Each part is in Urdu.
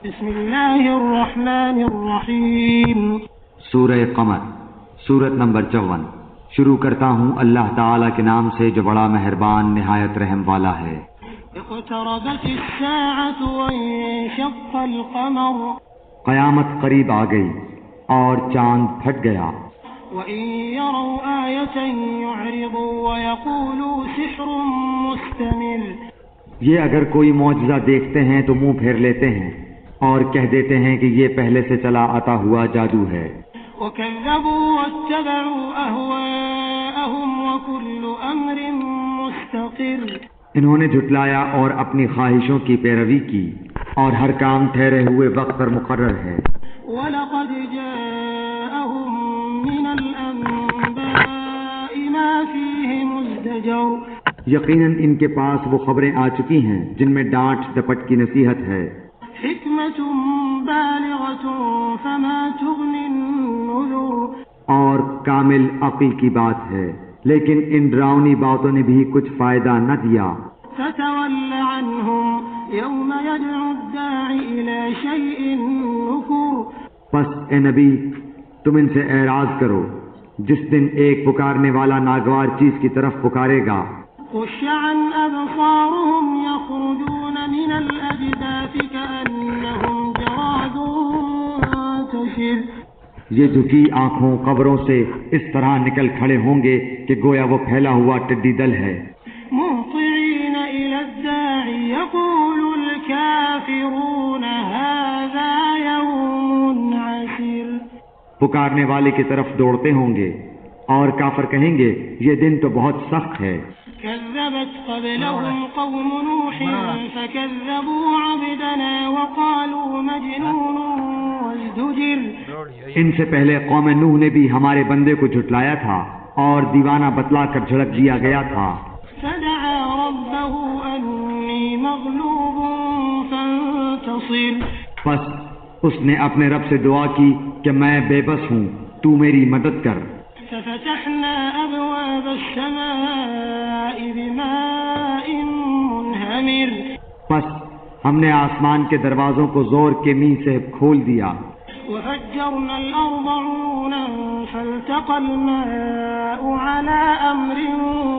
بسم اللہ الرحمن الرحیم۔ سورہ قمر، سورت نمبر 54۔ شروع کرتا ہوں اللہ تعالیٰ کے نام سے جو بڑا مہربان نہایت رحم والا ہے۔ اقتربت الساعة وانشق القمر، قیامت قریب آ گئی اور چاند پھٹ گیا۔ وإن يروا آية يعرضوا ويقولوا سحر مستمر، یہ اگر کوئی معجزہ دیکھتے ہیں تو منہ پھیر لیتے ہیں اور کہہ دیتے ہیں کہ یہ پہلے سے چلا آتا ہوا جادو ہے۔ وكذبوا واتبعوا أهواءهم وكل أمر مستقر، انہوں نے جھٹلایا اور اپنی خواہشوں کی پیروی کی اور ہر کام ٹھہرے ہوئے وقت پر مقرر ہے۔ وَلَقَدْ جَاءَهُم مِّنَ الْأَنبَاءِ مَا فِيهِ مُزْدَجَرٌ، یقیناً ان کے پاس وہ خبریں آ چکی ہیں جن میں ڈانٹ ڈپٹ کی نصیحت ہے۔ حِكْمَةٌ بَالِغَةٌ فَمَا تُغْنِ النُّذُرُ، اور کامل عقل کی بات ہے، لیکن ان ڈراؤنی باتوں نے بھی کچھ فائدہ نہ دیا۔ فَتَوَلَّ عَنْهُمْ يَوْمَ يَدْعُ الدَّاعِ إِلَى شَيْءٍ نُّكُرٍ، پس اے نبی تم ان سے اعراض کرو جس دن ایک پکارنے والا ناگوار چیز کی طرف پکارے گا۔ خُشَّعًا أَبْصَارُهُمْ يَخْرُجُونَ مِنَ الْأَجْدَاثِ كَأَنَّهُمْ جَرَادٌ مُنتَشِرٌ، یہ جھکی آنکھوں قبروں سے اس طرح نکل کھڑے ہوں گے کہ گویا وہ پھیلا ہوا ٹڈی دل ہے۔ مُهْطِعِينَ إِلَى الدَّاعِ يَقُولُ الْكَافِرُونَ هَذَا يَوْمٌ عَسِرٌ، پکارنے والے کی طرف دوڑتے ہوں گے اور کافر کہیں گے یہ دن تو بہت سخت ہے۔ كذبت قبلهم قوم نوح فكذبوا عبدنا وقالوا مجنون وازدجر، ان سے پہلے قوم نوح نے بھی ہمارے بندے کو جھٹلایا تھا اور دیوانہ بتلا کر جھڑک دیا گیا تھا۔ فدعا ربه أني مغلوب فانتصر، پس اس نے اپنے رب سے دعا کی کہ میں بے بس ہوں، تو میری مدد کر۔ ففتحنا أبواب السماء بماء منهمر، پس ہم نے آسمان کے دروازوں کو زور کے می سے کھول دیا۔ وفجرنا الأرض عيونا فالتقى الماء على أمر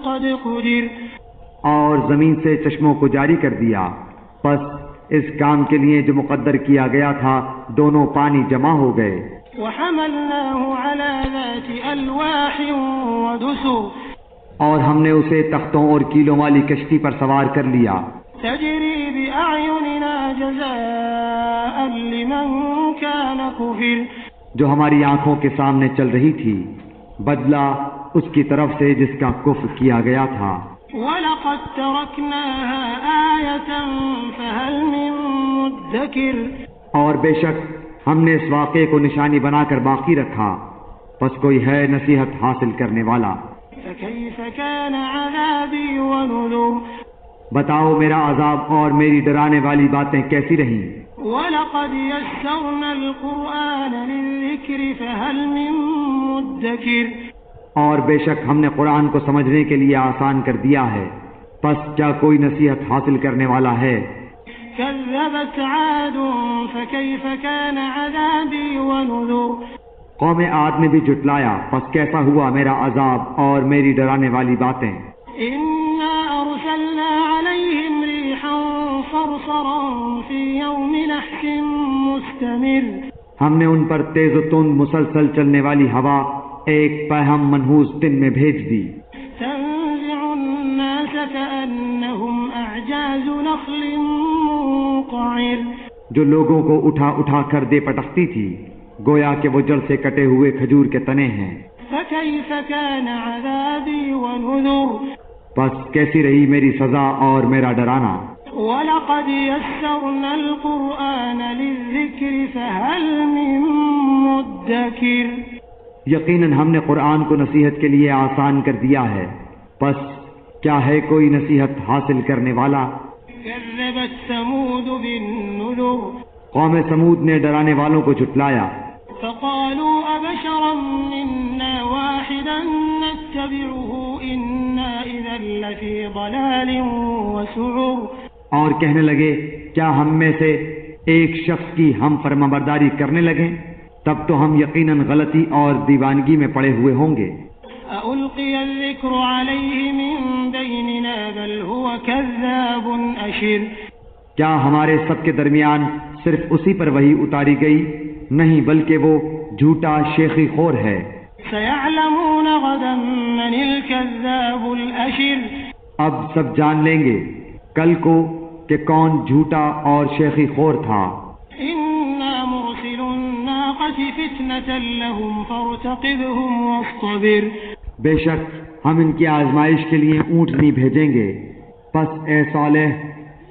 قد قدر، اور زمین سے چشموں کو جاری کر دیا، پس اس کام کے لیے جو مقدر کیا گیا تھا دونوں پانی جمع ہو گئے۔ وحملناه على ذات ألواح ودسر، اور ہم نے اسے تختوں اور کیلوں والی کشتی پر سوار کر لیا۔ تجري بأعيننا جزاء لمن كان كفر، جو ہماری آنکھوں کے سامنے چل رہی تھی، بدلہ اس کی طرف سے جس کا کفر کیا گیا تھا۔ وَلَقَدْ تَرَكْنَاهَا آيَةً فَهَلْ مِن مُدَّكِرٍ، اور بے شک ہم نے اس واقعے کو نشانی بنا کر باقی رکھا، پس کوئی ہے نصیحت حاصل کرنے والا۔ فَكَيْفَ كَانَ عَذَابِي وَنُذُرِ، بتاؤ میرا عذاب اور میری ڈرانے والی باتیں کیسی رہیں۔ وَلَقَدْ يَسَّرْنَا الْقُرْآنَ لِلذِّكْرِ فَهَلْ مِن مُدَّكِرٍ، اور بے شک ہم نے قرآن کو سمجھنے کے لیے آسان کر دیا ہے، پس کیا کوئی نصیحت حاصل کرنے والا ہے۔ كذبت عاد فكيف كان عذابي ونذر، قوم عاد نے بھی جھٹلایا، پس کیسا ہوا میرا عذاب اور میری ڈرانے والی باتیں۔ إنا أرسلنا عليهم ريحا صرصرا في يوم نحس مستمر، ہم نے ان پر تیز و تند مسلسل چلنے والی ہوا ایک پہم منحوس دن میں بھیج دی۔ تنزع الناس كأنهم أعجاز نخل منقعر، جو لوگوں کو اٹھا اٹھا کر دے پٹکتی تھی گویا کہ وہ جڑ سے کٹے ہوئے کھجور کے تنے ہیں۔ فكيف كان عذابي ونذر، پس کیسی رہی میری سزا اور میرا ڈرانا۔ وَلَقَدْ يَسَّرْنَا الْقُرْآنَ لِلذِّكْرِ فَهَلْ مِن مُدَّكِرٍ، یقیناً ہم نے قرآن کو نصیحت کے لیے آسان کر دیا ہے، پس کیا ہے کوئی نصیحت حاصل کرنے والا۔ كذبت ثمود بالنذر، قوم سمود نے ڈرانے والوں کو جھٹلایا، فقالوا أبشرا منا واحدا نتبعه إنا إذا لفي ضلال وسعر، اور کہنے لگے کیا ہم میں سے ایک شخص کی ہم فرمانبرداری کرنے لگیں تب تو ہم یقیناً غلطی اور دیوانگی میں پڑے ہوئے ہوں گے۔ ألقي الذكر عليه من بيننا بل هو كذاب أشر کیا ہمارے سب کے درمیان صرف اسی پر وحی اتاری گئی؟ نہیں، بلکہ وہ جھوٹا شیخی خور ہے۔ سيعلمون غدا من الكذاب الأشر اب سب جان لیں گے کل کو کہ کون جھوٹا اور شیخی خور تھا۔ إنا مرسل الناقة فتنة لهم فارتقبهم واصطبر بے شک ہم ان کی آزمائش کے لیے اونٹنی بھیجیں گے، پس اے صالح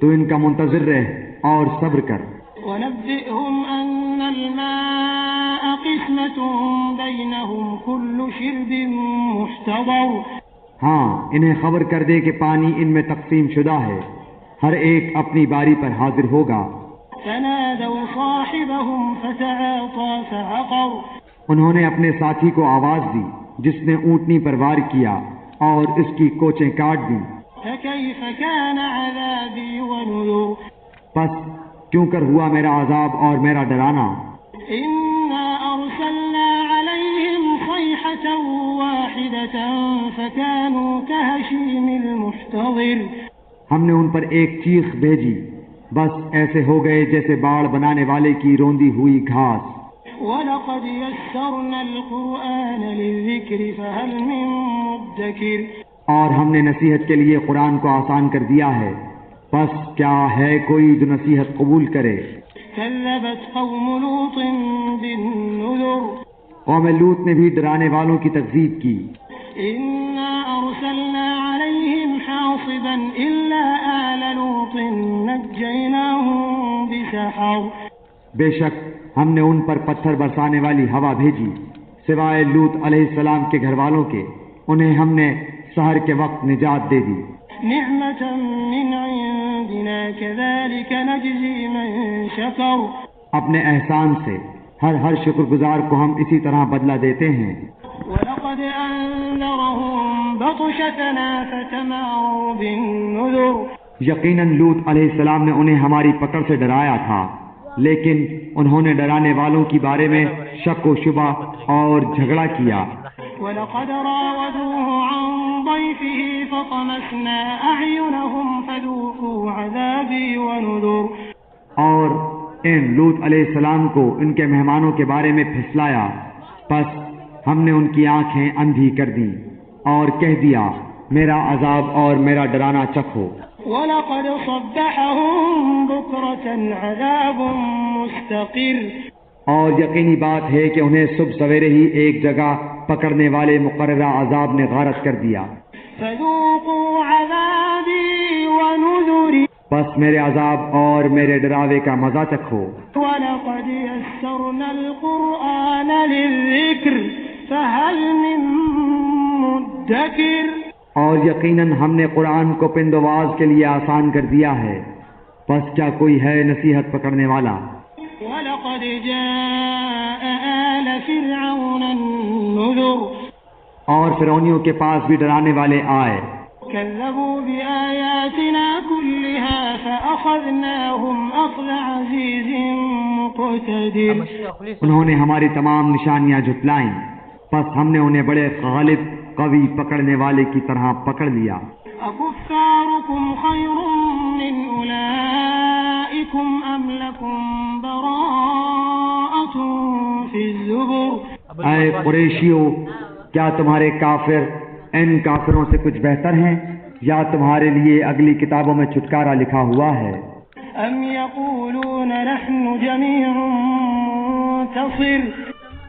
تو ان کا منتظر رہ اور صبر کر۔ ونبئهم أن الماء قسمة بينهم كل شرب محتضر ہاں، انہیں خبر کر دے کہ پانی ان میں تقسیم شدہ ہے، ہر ایک اپنی باری پر حاضر ہوگا۔ فنادوا صاحبهم فتعاطى فعقر انہوں نے اپنے ساتھی کو آواز دی جس نے اونٹنی پر وار کیا اور اس کی کوچیں کاٹ دی۔ فكيف كان عذابي ونذر پس کیوں کر ہوا میرا عذاب اور میرا ڈرانا؟ إنا أرسلنا عليهم صيحة واحدة فكانوا كهشيم المحتضر ہم نے ان پر ایک چیخ بھیجی، بس ایسے ہو گئے جیسے باڑ بنانے والے کی روندی ہوئی گھاس۔ وَلَقَدْ يَسَّرْنَا الْقُرْآنَ لِلذِّكْرِ فَهَلْ مِن مُّدَّكِرٍ اور ہم نے نصیحت کے لیے قرآن کو آسان کر دیا ہے، پس کیا ہے کوئی جو نصیحت قبول کرے؟ كَذَّبَتْ قَوْمُ لُوطٍ بِالنُّذُرِ قوم لوط نے بھی ڈرانے والوں کی تکذیب کی۔ إِنَّا أَرْسَلْنَا عَلَيْهِمْ حَاصِبًا إِلَّا آلَ لُوطٍ نَجَّيْنَاهُم بِسَحَرٍ بے شک ہم نے ان پر پتھر برسانے والی ہوا بھیجی، سوائے لوط علیہ السلام کے گھر والوں کے، انہیں ہم نے سحر کے وقت نجات دے دی۔ نعمة من عندنا كذلك نجزي من شكر اپنے احسان سے ہر شکر گزار کو ہم اسی طرح بدلہ دیتے ہیں۔ وَلَقَدْ أَنذَرَهُم بَطْشَتَنَا فَتَمَارَوْا بِالنُّذُرِ یقیناً لوط علیہ السلام نے انہیں ہماری پکڑ سے ڈرایا تھا، لیکن انہوں نے ڈرانے والوں کے بارے میں شک و شبہ اور جھگڑا کیا۔ وَلَقَدْ رَاوَدُوهُ عَن ضَيْفِهِ فَطَمَسْنَا أَعْيُنَهُمْ فَذُوقُوا عَذَابِي وَنُذُرِ اور ان لوط علیہ السلام کو ان کے مہمانوں کے بارے میں پھسلایا، پس ہم نے ان کی آنکھیں اندھی کر دی اور کہہ دیا میرا عذاب اور میرا ڈرانا چکھو۔ وَلَقَدْ صَبَّحَهُم بُكْرَةً عَذَابٌ مُسْتَقِرٌ اور یقینی بات ہے کہ انہیں صبح سویرے ہی ایک جگہ پکڑنے والے مقررہ عذاب نے غارت کر دیا۔ فَذُوقُوا عَذَابِي وَنُذُرِ بس میرے عذاب اور میرے ڈراوے کا مزہ چکھو۔ وَلَقَدْ يَسَّرْنَا الْقُرْآنَ لِلذِّكْرِ فَهَلْ مِن مُّدَّكِرٍ اور یقیناً ہم نے قرآن کو پندواز کے لیے آسان کر دیا ہے، پس کیا کوئی ہے نصیحت پکڑنے والا؟ وَلَقَدْ جَاءَ آلَ فِرْعَوْنَ النُّذُرُ اور فرعونیوں کے پاس بھی ڈرانے والے آئے، كَذَّبُوا بِآيَاتِنَا كُلِّهَا فَأَخَذْنَاهُمْ أَخْذَ عَزِيزٍ مُقْتَدِرٍ انہوں نے ہماری تمام نشانیاں جھٹلائیں، پس ہم نے انہیں بڑے غالب قوی پکڑنے والے کی طرح پکڑ لیا۔ أَكُفَّارُكُمْ خَيْرٌ مِّنْ أُولَئِكُمْ أَمْ لَكُمْ بَرَاءَةٌ فِي الزُّبُرِ اے قریشیو، کیا تمہارے کافر ان کافروں سے کچھ بہتر ہیں یا تمہارے لیے اگلی کتابوں میں چھٹکارا لکھا ہوا ہے؟ أَمْ يَقُولُونَ نَحْنُ جَمِيعٌ مُّنتَصِرٌ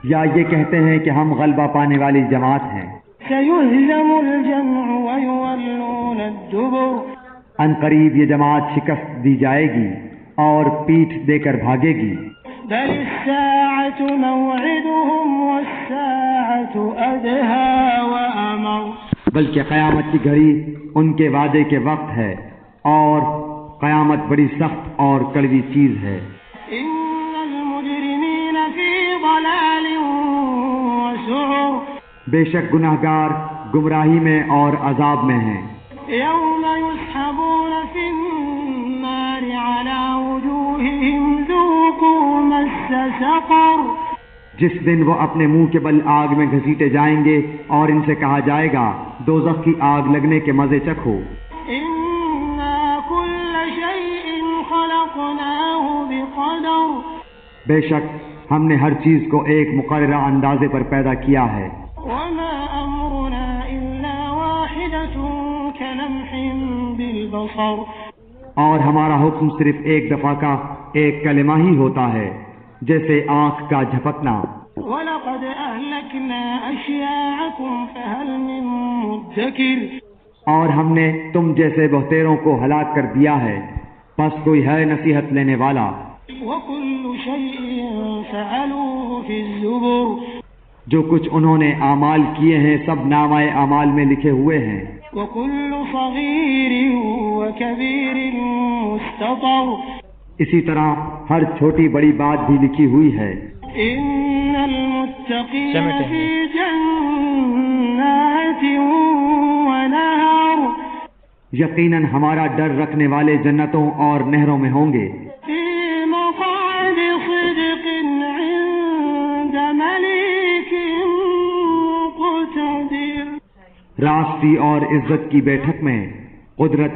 یا یہ کہتے ہیں کہ ہم غلبہ پانے والی جماعت ہیں۔ سَيُهْزَمُ الْجَمْعُ وَيُوَلُّونَ الدُّبُرَ ان قریب یہ جماعت شکست دی جائے گی اور پیٹھ دے کر بھاگے گی۔ بَلِ السَّاعَةُ مَوْعِدُهُمْ وَالسَّاعَةُ أَدْهَىٰ وَأَمَرُ بلکہ قیامت کی گھڑی ان کے وعدے کے وقت ہے اور قیامت بڑی سخت اور کڑوی چیز ہے۔ إِنَّ الْمُجْرِمِينَ فِي ضَلَالٍ وَسُعُرٍ بے شک گناہگار گمراہی میں اور عذاب میں ہیں۔ يَوْمَ يُسْحَبُونَ فِي النَّارِ عَلَىٰ وُجُوهِهِمْ سقر جس دن وہ اپنے منہ کے بل آگ میں گھسیٹے جائیں گے اور ان سے کہا جائے گا دوزخ کی آگ لگنے کے مزے چکھو. إنا كل شيء خلقناه بقدر بے شک ہم نے ہر چیز کو ایک مقررہ اندازے پر پیدا کیا ہے. وما أمرنا إلا واحدة كلمح بالبصر اور ہمارا حکم صرف ایک دفعہ کا ایک کلمہ ہی ہوتا ہے جیسے آنکھ کا جھپکنا. وَلَقَدْ أَهْلَكْنَا أَشْيَاعَكُمْ فَهَلْ مِن مُدَّكِرٍ اور ہم نے تم جیسے بہتیروں کو ہلاک کر دیا ہے پس کوئی ہے نصیحت لینے والا. وَكُلُّ شَيْءٍ فَعَلُوهُ فِي الزُّبُرِ جو کچھ انہوں نے اعمال کیے ہیں سب نامہ اعمال میں لکھے ہوئے ہیں. وَكُلُّ صَغِيرٍ وَكَبِيرٍ مُسْتَطَرٍ اسی طرح ہر چھوٹی بڑی بات بھی لکھی ہوئی ہے. إِنَّ الْمُتَّقِينَ فِي جَنَّاتٍ وَنَهَرٍ یقیناً ہمارا ڈر رکھنے والے جنتوں اور نہروں میں ہوں گے. فِي مَقْعَدِ صِدْقٍ عِندَ مَلِيكٍ مُقْتَدِرٍ راستی اور عزت کی بیٹھک میں قدرت